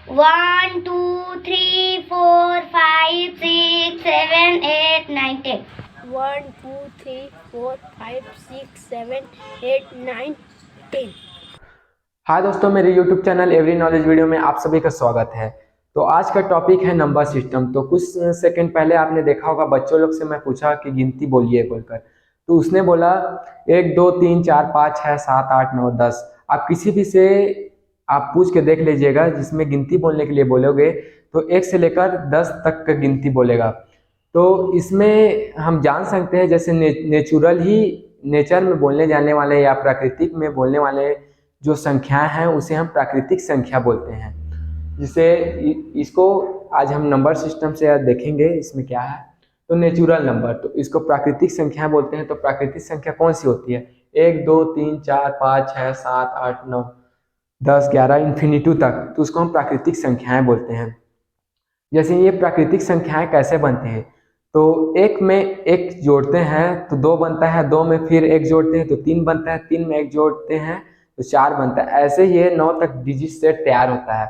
1 2 3 4 5 6 7 8 9 10 1 2 3 4 5 6 7 8 9 10। हाय दोस्तों, मेरे YouTube channel every knowledge video में आप सभी का स्वागत है। तो आज का टॉपिक है नंबर सिस्टम। तो कुछ सेकंड पहले आपने देखा होगा बच्चों लोग से मैं पूछा कि गिनती बोलिए बोलकर, तो उसने बोला 1 2 3 4 5 6 7 8 9 10। आप किसी भी से आप पूछ के देख लीजिएगा, जिसमें गिनती बोलने के लिए बोलोगे तो 1 से लेकर 10 तक का गिनती बोलेगा। तो इसमें हम जान सकते हैं जैसे नेचुरल ही नेचर में बोलने जाने वाले या प्राकृतिक में बोलने वाले जो संख्याएं हैं उसे हम प्राकृतिक संख्या बोलते हैं। जिसे इसको आज हम नंबर सिस्टम से देखेंगे इसमें क्या है। तो नेचुरल नंबर, तो इसको प्राकृतिक संख्या बोलते हैं। तो प्राकृतिक संख्या कौन सी होती है? 1 2 3 4 5 6 7 8 9 10 11 इन्फिनिटी तक, तो उसको हम प्राकृतिक संख्याएं बोलते हैं। जैसे ये प्राकृतिक संख्याएं कैसे बनती हैं? तो एक में एक जोड़ते हैं तो 2 बनता है, 2 में फिर एक जोड़ते हैं तो 3 बनता है, 3 में एक जोड़ते हैं तो 4 बनता है। ऐसे ही ये 9 तक डिजिट सेट तैयार होता है।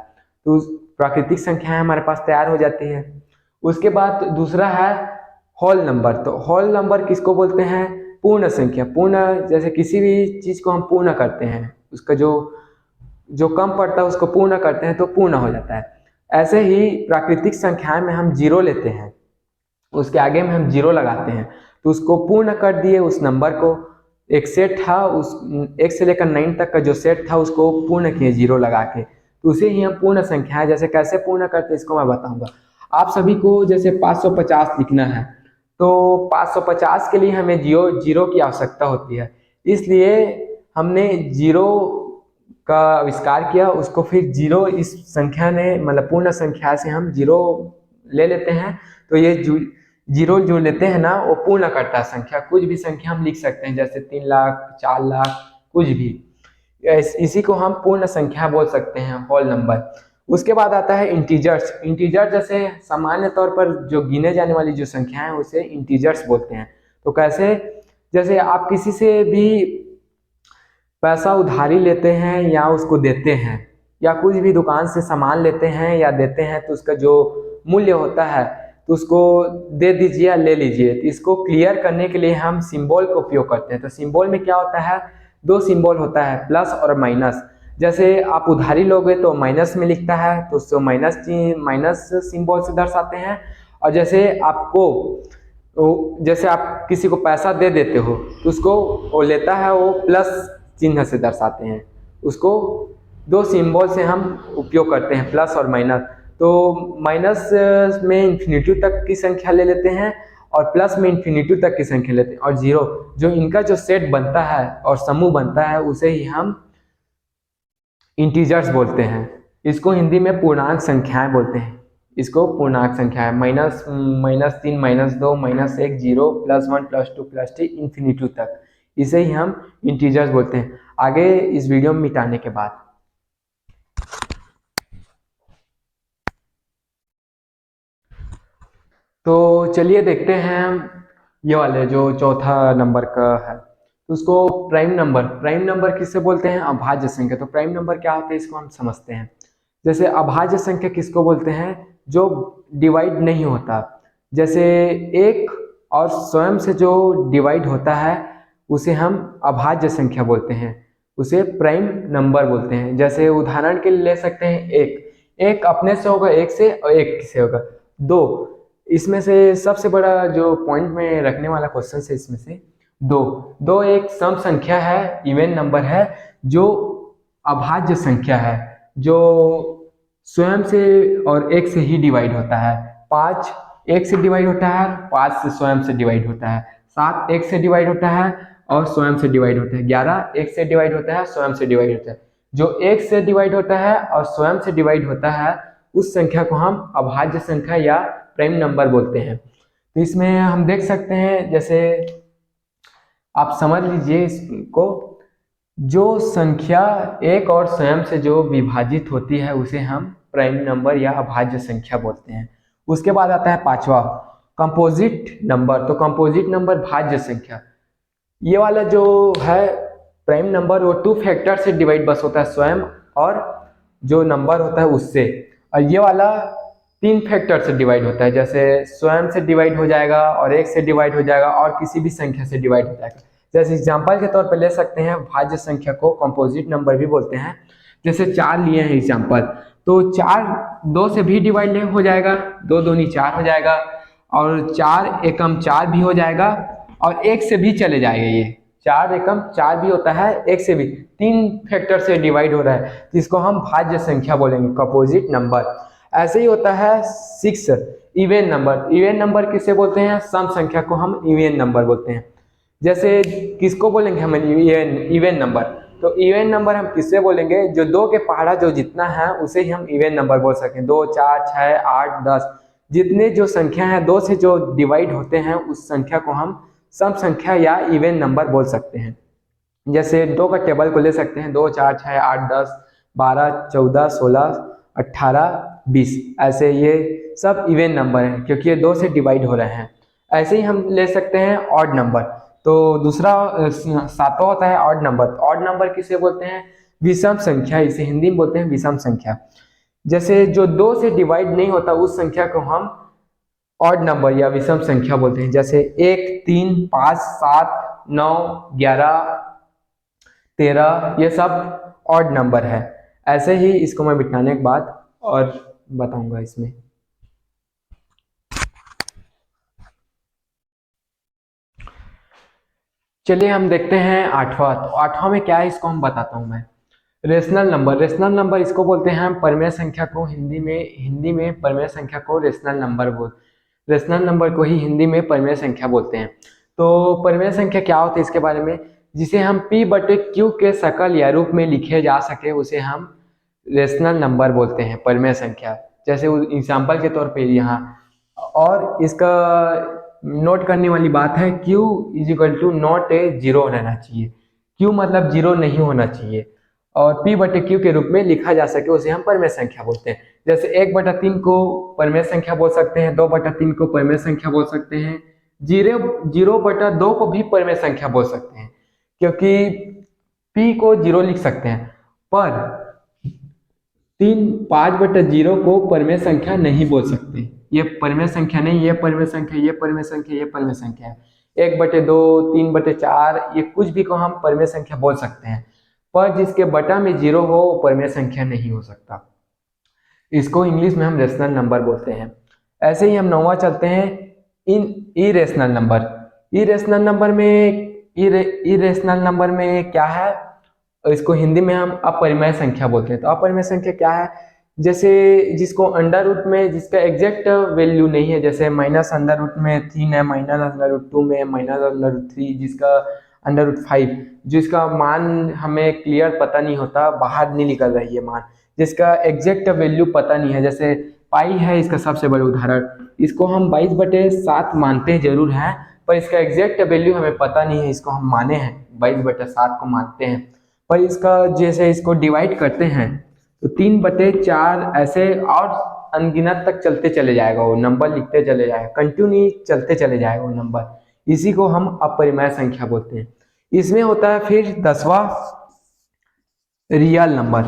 तो प्राकृतिक संख्याएं हमारे पास तैयार हो जाती है। उसके बाद दूसरा है होल नंबर। तो होल नंबर किसको बोलते हैं? पूर्ण संख्या। पूर्ण, जैसे किसी भी चीज को हम पूर्ण करते हैं, उसका जो जो कम पड़ता है उसको पूर्ण करते हैं तो पूर्ण हो जाता है। ऐसे ही प्राकृतिक संख्याएं में हम जीरो लेते हैं, उसके आगे में हम जीरो लगाते हैं तो उसको पूर्ण कर दिए। उस नंबर को, एक सेट था उस 1 से लेकर 9 तक का जो सेट था उसको पूर्ण किए जीरो लगा के, तो उसे ही हम पूर्ण संख्या है। जैसे कैसे पूर्ण करते हैं इसको मैं बताऊंगा। आप सभी को जैसे 550 लिखना है तो 550 के लिए हमें जीरो की आवश्यकता होती है। इसलिए हमने जीरो का आविष्कार किया, उसको फिर जीरो इस संख्या ने मतलब पूर्ण संख्या से हम जीरो ले लेते हैं। तो ये जीरो जो लेते हैं ना वो पूर्ण करता है संख्या। कुछ भी संख्या हम लिख सकते हैं, जैसे 3 लाख 4 लाख कुछ भी, इसी को हम पूर्ण संख्या बोल सकते हैं, होल नंबर। उसके बाद आता है इंटीजर्स। इंटीजर जैसे सामान्य तौर पर जो गिने जाने वाली जो संख्या है उसे इंटीजर्स बोलते हैं। तो कैसे? जैसे आप किसी से भी पैसा उधारी लेते हैं या उसको देते हैं, या कुछ भी दुकान से सामान लेते हैं या देते हैं, तो उसका जो मूल्य होता है तो उसको दे दीजिए या ले लीजिए। तो इसको क्लियर करने के लिए हम सिंबल का उपयोग करते हैं। तो सिंबल में क्या होता है? 2 सिंबल होता है, प्लस और माइनस। जैसे आप उधारी लोगे तो माइनस में लिखता है तो उसको माइनस सिंबल से दर्शाते हैं। और जैसे आप किसी को पैसा दे देते हो तो उसको वो लेता है, वो प्लस चिन्ह से दर्शाते हैं। उसको 2 सिंबल से हम उपयोग करते हैं, प्लस और माइनस। तो माइनस में इन्फिनिटी तक की संख्या ले लेते हैं और प्लस में इन्फिनिटी तक की संख्या लेते हैं। और जीरो, जो इनका जो सेट बनता है और समूह बनता है उसे ही हम इंटीजर्स बोलते हैं। इसको हिंदी में पूर्णांक संख्याएं बोलते हैं। इसको पूर्णांक संख्या है। -3 -2 -1 0 +1 +2 +3 इन्फिनिटी तक, इसे ही हम इंटीजर्स बोलते हैं। आगे इस वीडियो में मिटाने के बाद तो चलिए देखते हैं ये वाले जो चौथा नंबर का है, तो उसको प्राइम नंबर किससे बोलते हैं? अभाज्य संख्या। तो प्राइम नंबर क्या होता है इसको हम समझते हैं। जैसे अभाज्य संख्या किसको बोलते हैं? जो डिवाइड नहीं होता। जैसे एक और स्वयं से जो डिवाइड होता है उसे हम अभाज्य संख्या बोलते हैं, उसे प्राइम नंबर बोलते हैं। जैसे उदाहरण के लिए ले सकते हैं एक अपने से होगा, एक से, और एक से होगा दो। इसमें से सबसे बड़ा जो पॉइंट में रखने वाला क्वेश्चन है इसमें से दो एक सम संख्या है, इवन नंबर है, जो अभाज्य संख्या है, जो स्वयं से और एक से ही डिवाइड होता है। 5 एक से डिवाइड होता है, 5 से स्वयं से डिवाइड होता है। 7 एक से डिवाइड होता है और स्वयं से डिवाइड होता है। 11 एक से डिवाइड होता है, स्वयं से डिवाइड होता है। जो एक से डिवाइड होता है और स्वयं से डिवाइड होता है उस संख्या को हम अभाज्य संख्या या प्राइम नंबर बोलते हैं। तो इसमें हम देख सकते हैं, जैसे आप समझ लीजिए इसको, जो संख्या एक और स्वयं से जो विभाजित होती है उसे हम प्राइम नंबर या अभाज्य संख्या बोलते हैं। उसके बाद आता है पांचवा कंपोजिट नंबर। तो कंपोजिट नंबर भाज्य संख्या, ये वाला जो है प्राइम नंबर वो 2 फैक्टर से डिवाइड बस होता है, स्वयं और जो नंबर होता है उससे। और ये वाला 3 फैक्टर से डिवाइड होता है, जैसे स्वयं से डिवाइड हो जाएगा और 1 से डिवाइड हो जाएगा और किसी भी संख्या से डिवाइड हो जाएगा। जैसे एग्जाम्पल के तौर पर ले सकते हैं भाज्य संख्या को कंपोजिट नंबर भी बोलते हैं। जैसे 4 लिए हैं एग्जाम्पल, तो 4 2 से भी डिवाइड हो जाएगा, 2 दूनी 4 हो जाएगा, और 4 एकम 4 भी हो जाएगा, और 1 से भी चले जाएगा। ये 4 एकम 4 भी होता है, 1 से भी, 3 फैक्टर से डिवाइड हो रहा है, जिसको हम भाज्य संख्या बोलेंगे, कंपोजिट नंबर। ऐसे ही होता है 6 इवन नंबर। इवन नंबर किसे बोलते हैं? सम संख्या को हम इवन नंबर बोलते हैं। जैसे किसको बोलेंगे हम इवन नंबर? तो इवन नंबर हम किससे बोलेंगे? जो 2 के पहाड़ा जो जितना है उसे ही हम इवन नंबर बोल सकते हैं। 2, 4, 6, 8, 10 जितने जो संख्या है 2 से जो डिवाइड होते हैं उस संख्या को हम सम संख्या या इवन नंबर बोल सकते हैं। जैसे 2 का टेबल को ले सकते हैं, 2, 4, 6, 8, 10, 12, 14, 16, 18, 20, ऐसे ये सब इवन नंबर हैं क्योंकि ये 2 से डिवाइड हो रहे हैं। ऐसे ही हम ले सकते हैं ऑड नंबर। तो दूसरा 7वां होता है ऑड नंबर। ऑड नंबर किसे बोलते हैं? विषम संख्या, इसे हिंदी में बोलते हैं विषम संख्या। जैसे जो 2 से डिवाइड नहीं होता उस संख्या को हम ऑड नंबर या विषम संख्या बोलते हैं। जैसे 1, 3, 5, 7, 9, 11, 13 ये सब ऑड नंबर है। ऐसे ही इसको मैं बिठाने के बाद और बताऊंगा इसमें। चलिए हम देखते हैं 8वां। तो 8वां में क्या है इसको हम बताता हूं मैं। Rational number. रेशनल नंबर इसको बोलते हैं हम परिमेय संख्या को हिंदी में परिमेय संख्या को रेशनल नंबर को ही हिंदी में परिमेय संख्या बोलते हैं। तो परिमेय संख्या क्या होती है इसके बारे में, जिसे हम P/Q के शकल या रूप में लिखे जा सके उसे हम रेशनल नंबर बोलते हैं, परिमेय संख्या। जैसे एग्जाम्पल के तौर पे यहाँ, और इसका नोट करने वाली बात है Q = नॉट ए जीरो रहना चाहिए। Q मतलब जीरो नहीं होना चाहिए, और P/Q के रूप में लिखा जा सके उसे हम परिमेय संख्या बोलते हैं। जैसे 1/3 को परिमेय संख्या बोल सकते हैं, 2/3 को परिमेय संख्या बोल सकते हैं, 0/2 को भी परिमेय संख्या बोल सकते हैं, क्योंकि P को 0 लिख सकते हैं, पर 5/0 को परिमेय संख्या नहीं बोल सकते। ये परिमेय संख्या नहीं, ये परिमेय संख्या, ये परिमेय संख्या, ये परिमेय संख्या है। 1/2, 3/4 ये कुछ भी को हम परिमेय संख्या बोल सकते हैं, पर जिसके बटा में 0 हो वो परिमेय संख्या नहीं हो सकता। इसको इंग्लिश में हम रेशनल नंबर बोलते हैं। ऐसे ही हम 9वां चलते हैं, इरेशनल नंबर। इरेशनल नंबर में क्या है? इसको हिंदी में हम अपरिमेय संख्या बोलते हैं। तो अपरिमेय संख्या क्या है? जैसे जिसको अंडर रूट में, जिसका एग्जैक्ट वैल्यू नहीं है, जैसे -√3 है, -√2 में, -√3, जिसका √5, जिसका मान हमें क्लियर पता नहीं होता, बाहर नहीं निकल रही है मान, जिसका एग्जैक्ट वैल्यू पता नहीं है। जैसे पाई है इसका सबसे बड़ा उदाहरण। इसको हम 22/7 मानते जरूर हैं, पर इसका एग्जैक्ट वैल्यू हमें पता नहीं है। इसको हम माने हैं, 22/7 को मानते हैं, पर इसका जैसे इसको डिवाइड करते हैं तो 3/4 ऐसे और अनगिनत तक चलते चले जाएगा, वो नंबर लिखते चले जाएगा, कंटिन्यू चलते चले जाएगा वो नंबर। इसी को हम अपरिमेय संख्या बोलते हैं। इसमें होता है फिर 10वां रियल नंबर।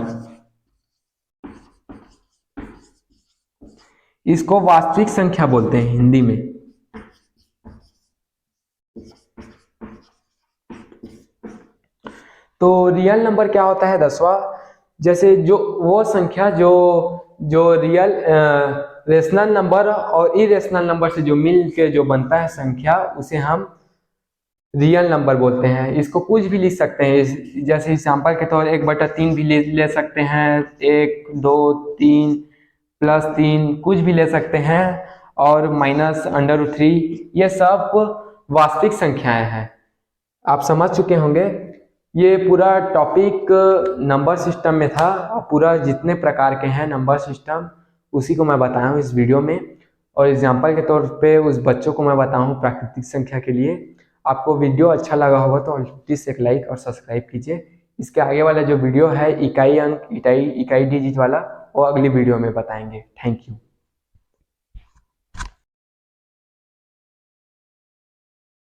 इसको वास्तविक संख्या बोलते हैं हिंदी में। तो रियल नंबर क्या होता है 10वां? जैसे जो वो संख्या जो रियल रेशनल नंबर और इरेशनल नंबर से जो मिल के जो बनता है संख्या, उसे हम रियल नंबर बोलते हैं। इसको कुछ भी लिख सकते हैं, जैसे एग्जाम्पल के तौर 1/3 भी ले सकते हैं, 1, 2, 3 +3 कुछ भी ले सकते हैं, और -√3, ये सब वास्तविक संख्याएं हैं। आप समझ चुके होंगे। ये पूरा टॉपिक नंबर सिस्टम में था, और पूरा जितने प्रकार के हैं नंबर सिस्टम उसी को मैं बताया हूँ इस वीडियो में, और एग्जाम्पल के तौर पे उस बच्चों को मैं बताऊँ प्राकृतिक संख्या के लिए। आपको वीडियो अच्छा लगा होगा तो प्लीज़ एक लाइक और सब्सक्राइब कीजिए। इसके आगे वाला जो वीडियो है इकाई अंक, इकाई डिजिट वाला, वो अगली वीडियो में बताएंगे। Thank you.